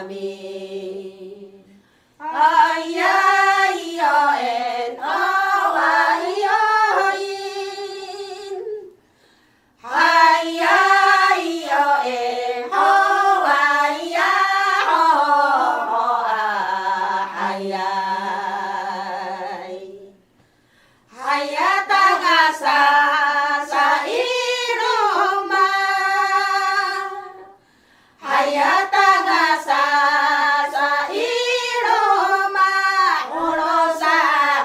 amin. Ayayoen owayoin, ayayoen owayahoayay, hayatang asa sa iroma, hayatang asa sa iroma, uno sa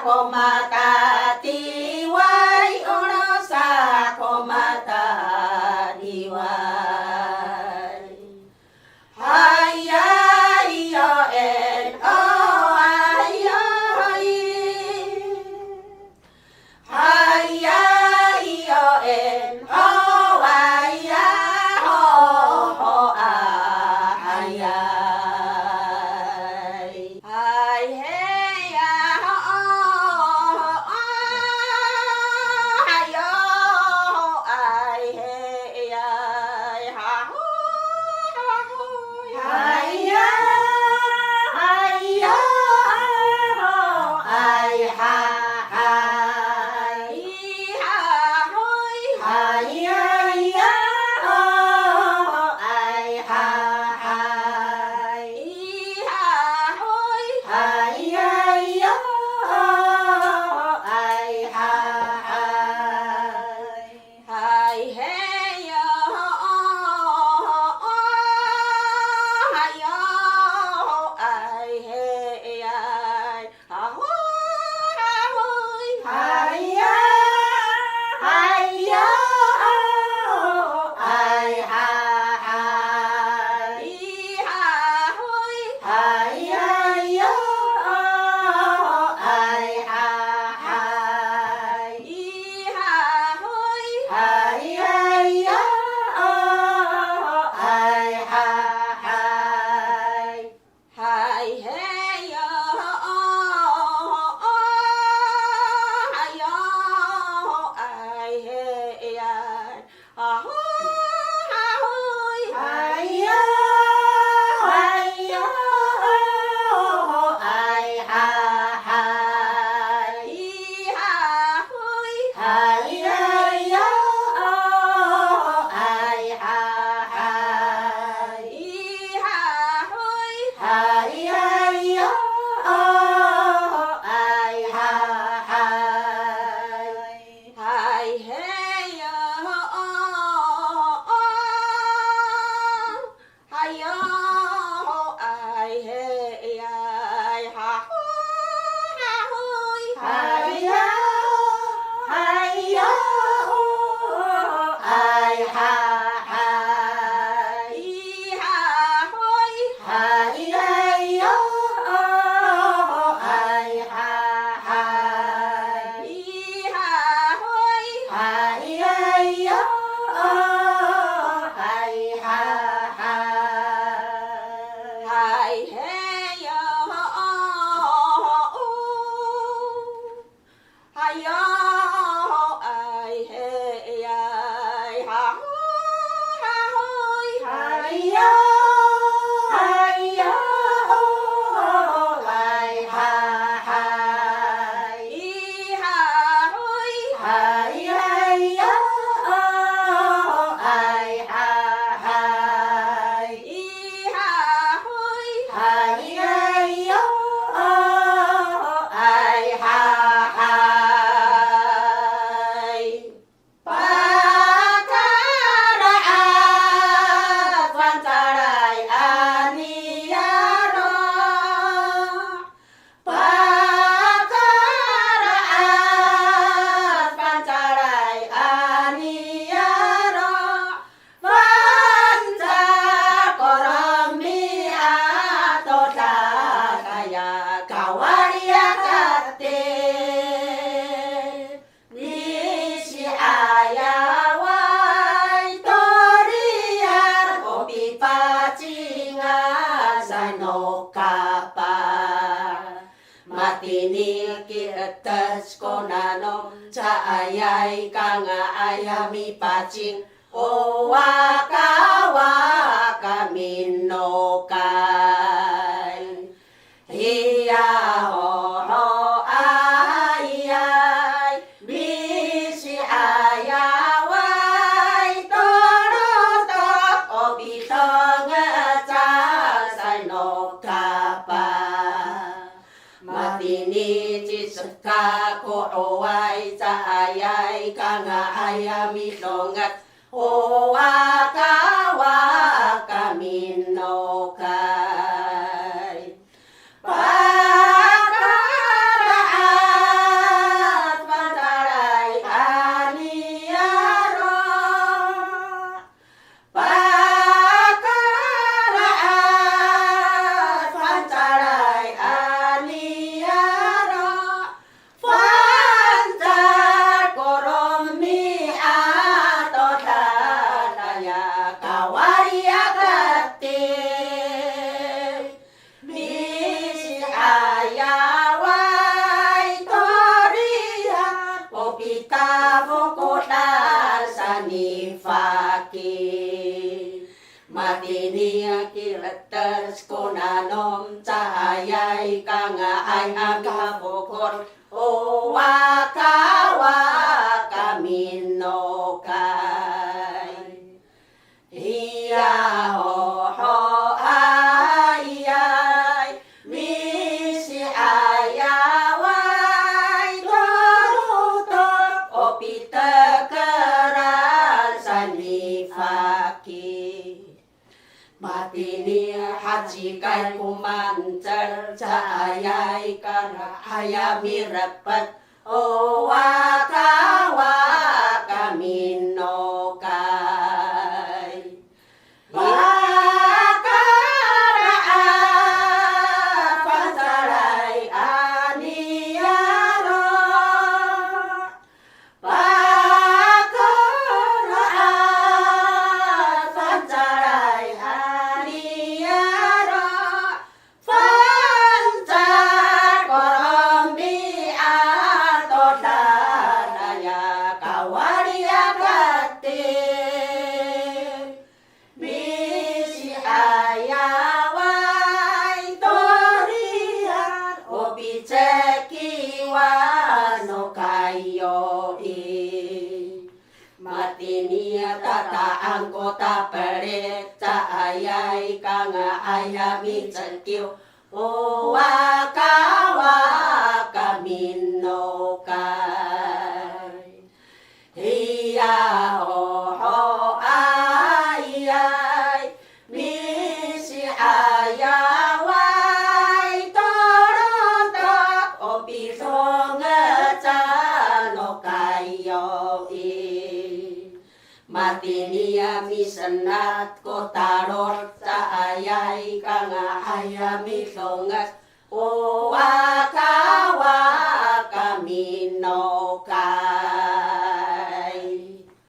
komatatiway, uno sa komatatiway. Hayayoen owayoin, hayayoen owayahoayay. Hay heya ho hayo ay heya ha ho haya hayo ay ha ay ha hoy haya ya ay ha ay ha hoy haya ya ay ha ay heyo hayo ay heyay ha ho hoy haya hayo ay ha ay ha hoy haya ya ay ha ay ha hoy haya ya ay ha hay heyo hayo ay heyay ha ho hoy haya hayo ay ha ay ha hoy haya ya ay ha ay ha hoy haya ya ay ha hay heyo hayo ay heyay ha ho hoy haya hayo ay ha ay ha hoy haya ya ay ha ay ha hoy haya ya ay ha hay heyo hayo ay heyay ha ho hoy haya hayo ay ha ay ha hoy haya ya ay ha ay ha hoy haya ya ay ha Pagkaraat pantaray aniyaro, pagkaraat pantaray aniyaro, panta korami ato kaya kawariyakate nisi ayaway toriyar kopi pacinga sano kapa matinikitas konano sa ayay kanga ayami pacing o waka waka minoka. ayami longat o waka minokai pakaraat pantarai aniaro pakaraat pantarai aniaro pantar koromi ato tanaya kawaria kate misi ayawai toria opita vokoda sanifaki matinia kiletes konanom cahayai kanga ay aga bokor o waka minokai iya ho ayai misi ayawai torutok opi tekeran sanifaki matini haji kai kumancer cahayai kana ayami repet o waka minokai pakaraat pantarai aniaro pakaraat pantarai aniaro pancar korombi ato danaya kawaria kate misi ayawai torian opi cekiwano kayoi matinia tata anggota pereca ayai kanga ayami cekiw o waka minokai iya ho ayai misi ayawai torotok opi songecano kayoi matinia misenat kotaror caayai kanga ayami songas o